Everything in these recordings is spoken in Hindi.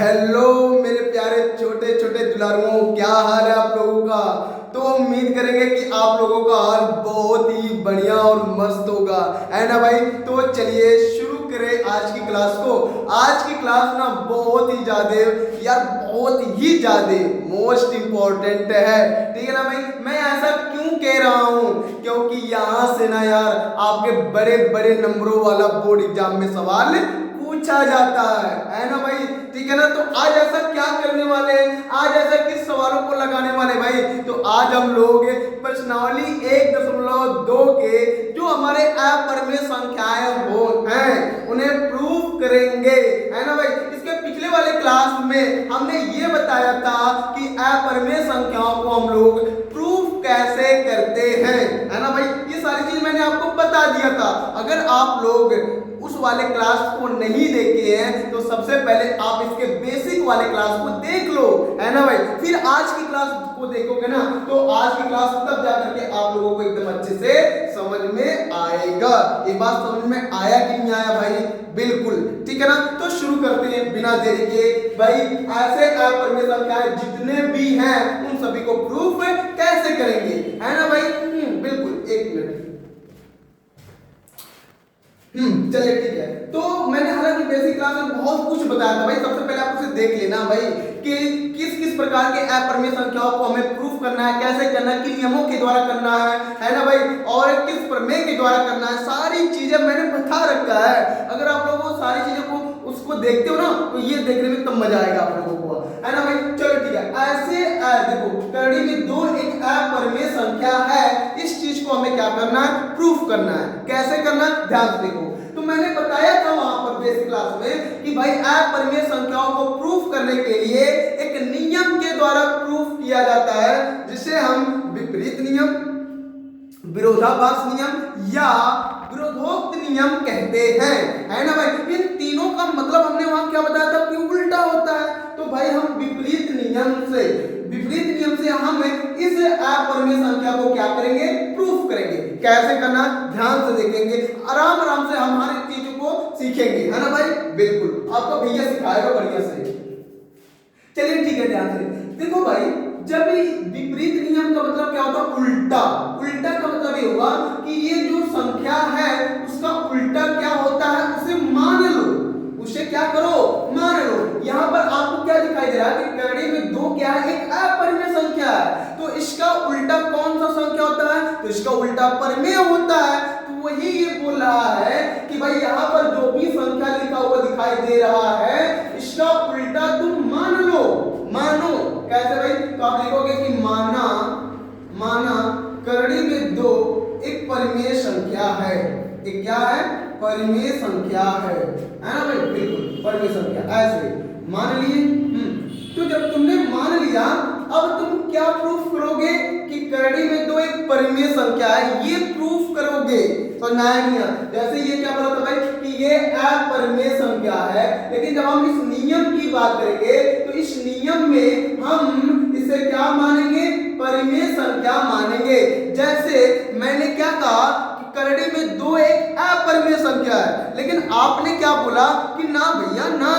हेलो मेरे प्यारे छोटे छोटे दुलारुओं, क्या हाल है आप लोगों का। तो उम्मीद करेंगे कि आप लोगों का हाल बहुत ही बढ़िया और मस्त होगा, है ना भाई। तो चलिए शुरू करें आज की क्लास को। आज की क्लास ना बहुत ही ज्यादा यार, बहुत ही ज्यादा मोस्ट इम्पोर्टेंट है, ठीक है ना भाई। मैं ऐसा क्यों कह रहा हूँ, क्योंकि यहाँ से ना यार आपके बड़े बड़े नंबरों वाला बोर्ड एग्जाम में सवाल पूछा जाता है ना भाई, ठीक है ना। तो आज ऐसा क्या करने वाले हैं, आज ऐसा किस सवालों को लगाने वाले भाई। तो आज हम लोग प्रश्नावली 1.2 के जो हमारे अपरिमेय संख्याएं हो हैं उन्हें प्रूव करेंगे, है ना भाई। इसके पिछले वाले क्लास में हमने ये बताया था कि अपरिमेय संख्याओं को हम लोग प्रूफ कैसे करते हैं, है ना भाई। ये सारी चीज मैंने आपको बता दिया था। अगर आप लोग उस वाले क्लास को नहीं देखे हैं तो सबसे पहले आप इसके बेसिक वाले क्लास को देख लो, है ना भाई। फिर आज की क्लास को देखोगे ना तो आज की क्लास तब जाकर के आप लोगों को एकदम अच्छे से समझ में आएगा। ये बात समझ में आया कि नहीं आया भाई? बिल्कुल, ठीक है ना। तो शुरू करते हैं बिना देरी के भाई। ऐसे अपरिमेय संख्याएं जितने भी हैं उन सभी को प्रूफ कैसे करेंगे, है ना भाई। बिल्कुल, एक मिनट। चलिए ठीक है। तो मैंने हालांकि बेसिक क्लास में बहुत कुछ बताया था भाई। सबसे पहले आप उसे देख लेना भाई कि किस किस प्रकार के अपरिमेय संख्याओं को हमें प्रूफ करना है, कैसे करना है, किन नियमों के द्वारा करना है ना भाई, और किस प्रमेय के द्वारा करना है। सारी चीजें मैंने बता रखा है। अगर आप लोगों सारी चीजों को उसको देखते हो ना तो ये देखने में तब मजा आएगा आप लोगों को, है ना भाई। चलो ठीक है। ऐसे देखो करड़ी में दो एक अपरिमेय संख्या है, इस चीज को हमें क्या करना है, प्रूफ करना है। कैसे करना है, ध्यान से देखो। तो मैंने बताया था वहां पर बेसिक क्लास में कि भाई अपरिमेय संख्याओं को प्रूफ करने के लिए एक नियम के द्वारा प्रूफ किया जाता है, जिसे हम विपरीत नियम, विरोधाभास नियम या विरोधोक्त नियम कहते हैं, है ना भाई। इन तीनों का मतलब हमने वहां क्या बताया था कि उल्टा होता है। तो भाई हम विपरीत नियम से हम इस अपरिमेय संख्या को क्या करेंगे, प्रूफ करेंगे। कैसे करना, ध्यान से देखेंगे, आराम आराम से हम हर एक चीजों को सीखेंगे, है ना भाई। बिल्कुल, आपको भैया सिखाएगा बढ़िया से। चलिए ठीक है, ध्यान से देखो भाई। जब विपरीत नियम का मतलब क्या होता है, उल्टा। उल्टा का मतलब ये हुआ कि ये जो संख्या है उसका उल्टा क्या होता है, उसे मान लो, उसे क्या करो, मान लो। यहां पर आपको क्या दिखाई दे रहा है कि करड़ी में दो क्या है, एक अपरिमेय संख्या है। तो इसका उल्टा कौन सा संख्या होता है, तो इसका उल्टा परिमेय होता है। तो वही ये बोल रहा है कि भाई यहां पर जो भी संख्या लिखा हुआ दिखाई दे रहा है इसका उल्टा तुम मान लो, मानो। कैसे भाई, तो आप लिखोगे कि माना करड़ी में दो एक परिमेय संख्या है। एक क्या है, परिमेय संख्या है ना भाई। बिल्कुल, परिमेय संख्या ऐसे मान लिए। तो जब तुमने मान लिया, अब तुम क्या प्रूफ करोगे कि करड़ी में दो एक परिमेय संख्या है, ये प्रूफ करोगे। तो नया जैसे ये क्या बोला था भाई कि ये अपरिमेय संख्या है, लेकिन जब हम इस नियम की बात करेंगे तो इस नियम में हम इसे क्या मानेंगे, परिमेय संख्या मानेंगे। जैसे मैंने क्या कहा कि करड़ी में दो एक अपरिमेय संख्या है, लेकिन आपने क्या बोला कि ना भैया ना,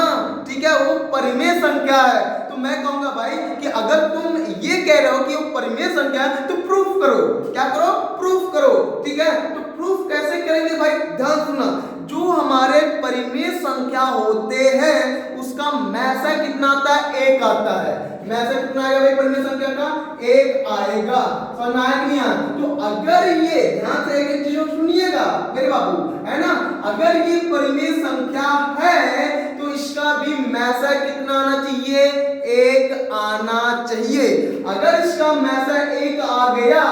ठीक है, वो परिमेय संख्या है। तो मैं कहूंगा भाई कि अगर तुम ये कह रहे हो कि वो परिमेय संख्या है तो प्रूफ करो। क्या करो, प्रूफ करो, ठीक है। तो प्रूफ कैसे करेंगे भाई, ध्यान सुनना। जो हमारे परिमेय संख्या होते हैं उसका मैसा कितना आता है, एक आता है। मैसा कितना आएगा भाई परिमेय संख्या का, एक आएगा। तो अगर ये ध्यान से एक चीज सुनिएगा मेरे बाबू, है ना, अगर ये परिमेय संख्या है तो इसका भी मैसा कितना आना चाहिए, एक आना चाहिए। अगर इसका मैसा एक आ गया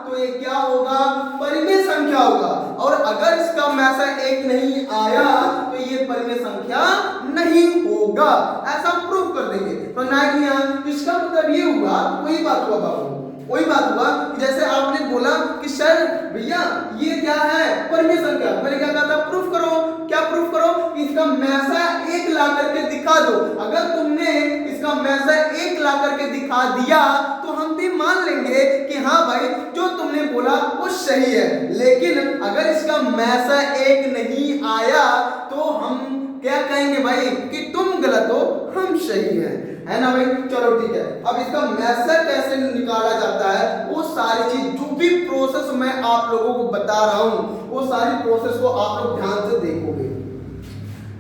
तो ये क्या होगा, परिमेय संख्या होगा। और अगर इसका मैसा एक नहीं आया तो ये परिमेय संख्या नहीं होगा। ऐसा प्रूफ कर देंगे। तो इसका मतलब ये हुआ, वही बात हुआ बाबू, वही बात हुआ कि जैसे आपने बोला कि सर भैया ये क्या है, परिमेय संख्या। मैंने क्या कहा था, प्रूफ करो। क्या प्रूफ करो, इसका मैसा एक ला करके दिखा दो। अगर तुमने इसका मैसा एक ला करके दिखा दिया तो हम भी मान लेंगे कि हाँ भाई जो तुमने बोला वो सही है। लेकिन अगर इसका मैसा एक नहीं आया तो हम क्या कहेंगे भाई कि तुम गलत हो, हम सही है ना भाई। चलो ठीक है, अब इसका मेथड कैसे निकाला जाता है वो सारी चीज, जो भी प्रोसेस मैं आप लोगों को बता रहा हूं वो सारी प्रोसेस को आप लोग ध्यान से देखोगे,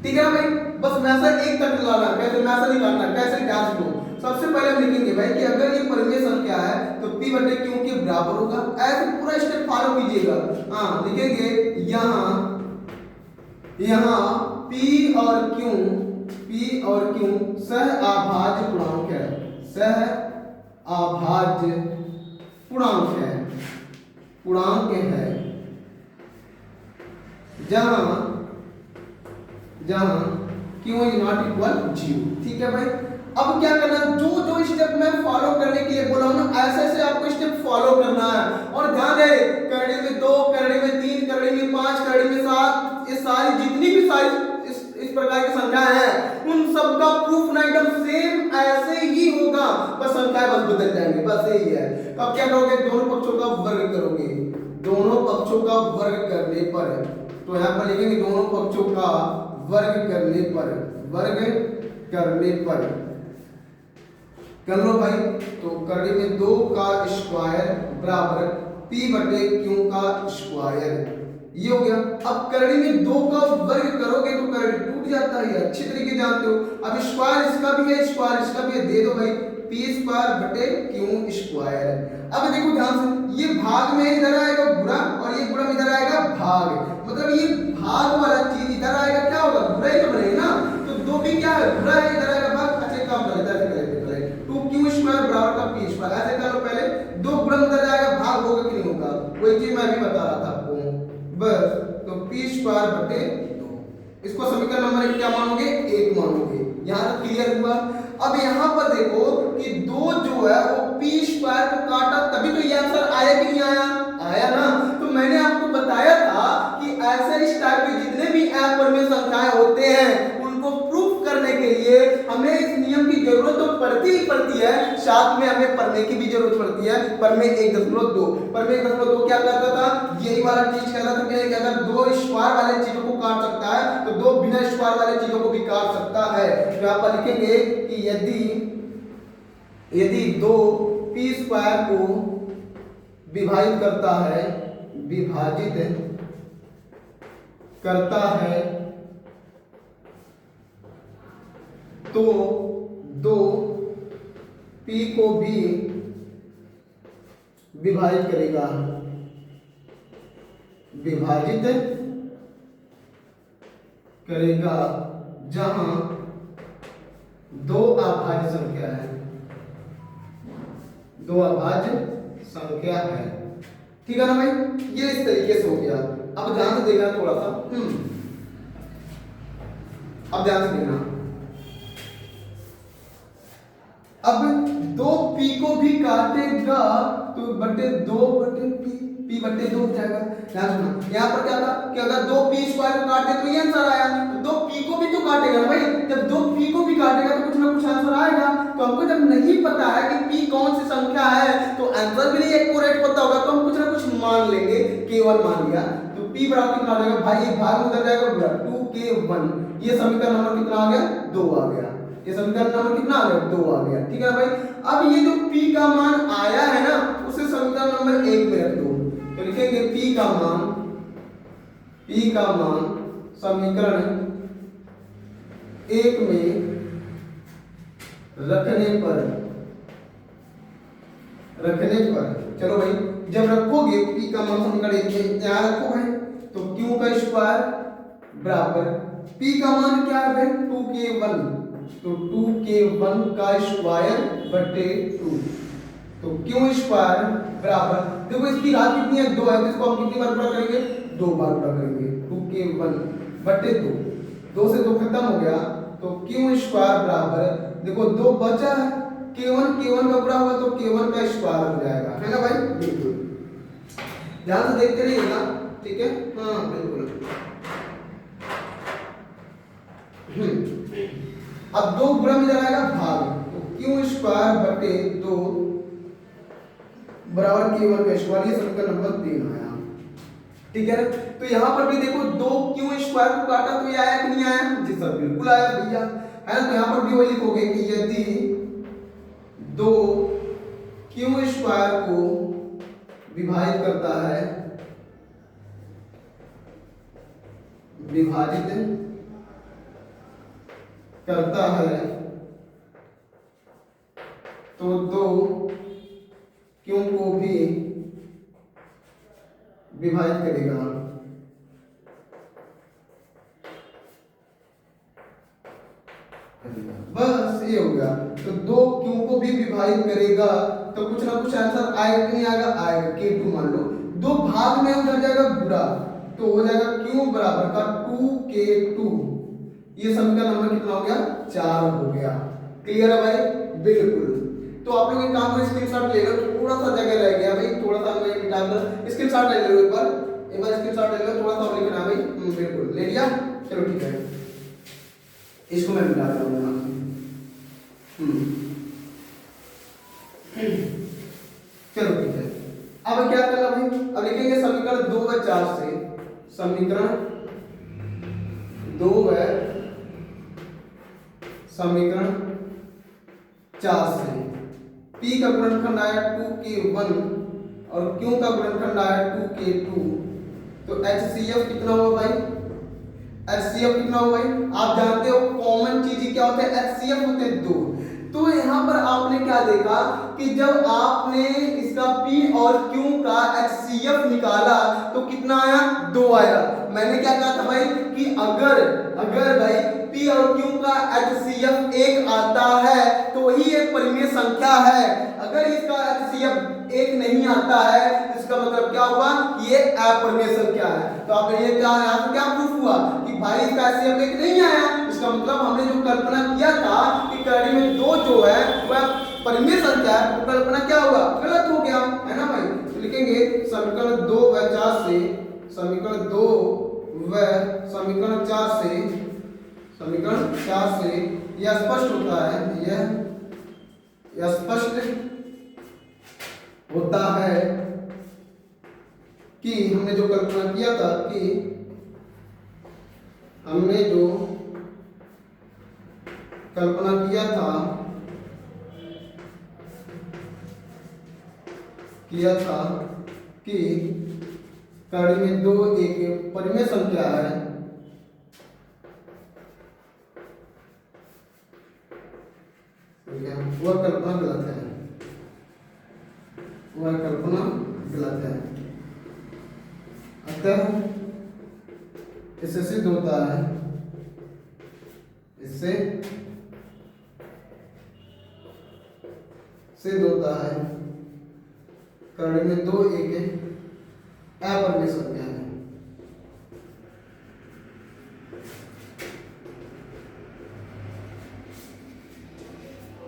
ठीक है ना भाई। बस मेथड एक तक निकालना, कैसे मेथड निकालना, कैसे ध्यान से दो। सबसे पहले हम लिखेंगे भाई कि अगर ये परिमेय संख्या है तो p बटे q के बराबर होगा। ऐसे पूरा स्टेप फॉलो कीजिएगा। हाँ लिखेंगे यहाँ p और q सह अभाज्य पूर्णांक है, सह अभाज्य पूर्णांक है, जहां q इज नॉट इक्वल 0, ठीक है भाई। अब क्या करना, जो स्टेप मैं फॉलो करने के लिए बोला हूं ना, ऐसे आपको स्टेप फॉलो करना है। और ध्यान दे, करड़ी में 2, करड़ी में 3, करड़ी में 5, करड़ी में 7, ये सारी जितनी भी सारी इस प्रकार की संख्याएं हैं उन सब का प्रूफ ना एकदम सेम ऐसे ही होगा, बस संख्याएं बस बदल जाएंगी, बस यही है। अब क्या करोगे, दोनों पक्षों का वर्ग करोगे, दोनों पक्षों का वर्ग करने पर, तो यहां पर लिखेंगे दोनों पक्षों का वर्ग करने पर कर लो भाई। तो करड़ी में 2 का स्क्वायर बराबर p बटे q का स्क्वायर, ये हो गया। अब करड़ी में 2 का वर्ग करोगे तो करड़ी टूट जाता है, अच्छी तरीके जानते हो। अब स्क्वायर इसका भी है, स्क्वायर इसका भी है, दे दो भाई p स्क्वायर बटे q स्क्वायर। अब देखो ध्यान से, ये भाग में इधर आएगा गुणा और ये गुणा में इधर आएगा भाग, मतलब ये भाग वाला चीज इधर आएगा, क्या होगा, गुणा ही तो बनेगा ना। तो 2 भी क्या है, गुणा है, इधर आएगा भाग। अच्छा काम करते हैं, 2q स्क्वायर बराबर का p स्क्वायर, ऐसे कर लो पहले। 2 गुणा में इधर जाएगा, भाग होगा कि नहीं होगा, वही चीज मैं भी बता रहा था आपको बस। तो p स्क्वायर बटे 2, इसको समीकरण नंबर 1 क्या मानोगे, 1 मानोगे। यहां तक क्लियर हुआ। अब यहां पर देखो कि 2 जो है वो p स्क्वायर को काटा, तभी तो ये आंसर आया कि नहीं आया, आया ना। तो मैंने आपको बताया था कि ऐसे इस टाइप के जितने भी अपरिमेय संख्याएं होते हैं उनको प्रूफ करने के लिए हमें इस नियम की जरूरत तो पड़ती ही पड़ती है, साथ में हमें प्रमेय की भी जरूरत पड़ती है। प्रमेय 1.2, प्रमेय 1.2 क्या करता था, यही वाला चीज कहता था कि अगर 2 स्क्वायर वाले चीजों को काट सकता है तो 2 बिना स्क्वायर वाले चीजों को भी काट सकता है। तो यहां पर लिखेंगे कि यदि 2 p स्क्वायर को विभाजित करता है, तो 2 p को भी विभाजित करेगा, जहां 2 अभाज्य संख्या है, ठीक है ना भाई। ये इस तरीके से हो गया। अब ध्यान से देखना थोड़ा सा, अब ध्यान से देखना। अब 2p को भी काटेगा तो बटे 2 बटे p बटे 2 हो जाएगा। ध्यान सुनना, यहाँ पर क्या था कि अगर 2p स्क्वायर को काटे तो ये आंसर आया, तो 2p को भी तो काटेगा ना भाई। जब 2p को भी काटेगा तो कुछ ना कुछ आंसर आएगा। तो हमको जब नहीं पता है कि p कौन सी संख्या है तो आंसर भी नहीं एक्यूरेट पता होगा, तो हम कुछ ना कुछ मान लेंगे, k1 मान लिया। तो p बराबर कितना आ जाएगा भाई, ये भाग में उधर जाएगा 2k1, ये समीकरण नंबर कितना आ गया, 2 आ गया। ये समीकरण नंबर कितना आ गया, 2 आ गया, ठीक है भाई। अब ये जो p का मान आया है ना उसे समीकरण नंबर 1 में रख दो। तो लिखेंगे p का मान समीकरण 1 में रखने पर चलो भाई, जब रखोगे p का मान समीकरण 1 में यहां रखो भाई, तो q का स्क्वायर बराबर p का मान क्या है भाई, 2k1, तो 2k1 का स्क्वायर बटे 2, तो q स्क्वायर बराबर, देखो इसकी घात कितनी है, 2 है, तो इसको हम कितनी बार गुणा करेंगे, 2 बार गुणा करेंगे। 2k1 बटे 2, 2 से 2 खत्म हो गया, तो q स्क्वायर बराबर, देखो 2 बचा है, k1 का गुणा होगा तो k1 का स्क्वायर हो जाएगा, है ना भाई। बिल्कुल ध्यान से देखते रहिएगा, ठीक है। हाँ बिल्कुल। अब 2 गुणा में जाएगा भाग, तो q स्क्वायर बटे 2 बराबर k1 का स्क्वायर, ये समीकरण नंबर 3 आया, ठीक है। तो यहां पर भी देखो 2q स्क्वायर को काटा तो ये आया कि नहीं आया, जी सर बिल्कुल आया भैया, है ना। तो यहाँ पर भी वही लिखोगे कि यदि दो क्यू स्क्वायर को विभाजित करता है, विभाजित करता है, तो दो क्यों को भी विभाजित करेगा। बस ये हो गया। तो दो क्यों को भी विभाजित करेगा तो कुछ ना कुछ आंसर आएगा कि नहीं आएगा, आएगा। K2 मान लो, दो भाग में उधर जाएगा बुरा, तो हो जाएगा क्यों बराबर का 2K2। ये समीकरण नंबर कितना हो गया, 4 हो गया। क्लियर है भाई, बिल्कुल। तो आप लोग एक काम करो, स्क्रीनशॉट ले लो, थोड़ा सा जगह रह गया भाई, थोड़ा सा मैं मिटा कर स्क्रीनशॉट ले लो, एक बार स्क्रीनशॉट ले लो, थोड़ा सा और लिखना भाई। बिल्कुल ले लिया, चलो ठीक है, इसको मैं मिटा दूंगा। चलो ठीक है, अब क्या करना भाई, अब लिखेंगे समीकरण 2 व 4 से, समीकरण 2 व समीकरण 4 से P का गुणनखंड आया 2K1 और Q का गुणनखंड आया 2K2, तो HCF कितना हुआ भाई, HCF कितना हुआ भाई, आप जानते हो कॉमन चीज क्या होता है, HCF होते हैं 2। तो यहाँ पर आपने क्या देखा कि जब आपने इसका P और Q का HCF निकाला तो कितना आया, 2 आया। मैंने क्या कहा था भाई कि अगर भाई P और Q का HCF 1 आता है तो ही एक परिमेय संख्या है। अगर इसका HCF 1 नहीं आता है इसका मतलब क्या हुआ, ये अपरिमेय संख्या है। तो आप ये क्या यहाँ पे क्या प्रूफ हुआ कि भाई इसका HCF 1 नहीं आया, इसका मतलब हमने जो कल्पना किया था कि कड़ी में 2 जो है वह परिमेय संख्या है, तो कल्पना क्या हुआ, गलत हो गया, है ना भाई। तो लिखेंगे समीकरण 2 व 4 से, समीकरण 2 व समीकरण 4 से, समीकरण 4 से यह स्पष्ट होता है, यह स्पष्ट होता है कि हमने जो कल्पना किया था कि हमने जो कल्पना किया था कि कड़ी में 2 एक परिमेय संख्या है, वह कल्पना गलत है, वह कल्पना गलत है। अतः इससे सिद्ध होता है, इससे सिद्ध होता है कड़ी में 2 एक अपरिमेय संख्या है।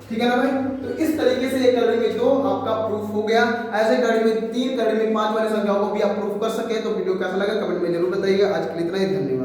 ठीक है ना भाई। तो इस तरीके से एक कड़ी में 2 आपका प्रूफ हो गया। ऐसे कड़ी में 3, कड़ी में 5 वाली संख्याओं को भी आप प्रूफ कर सके। तो वीडियो कैसा लगा कमेंट में जरूर बताइएगा। आज के लिए इतना ही, धन्यवाद।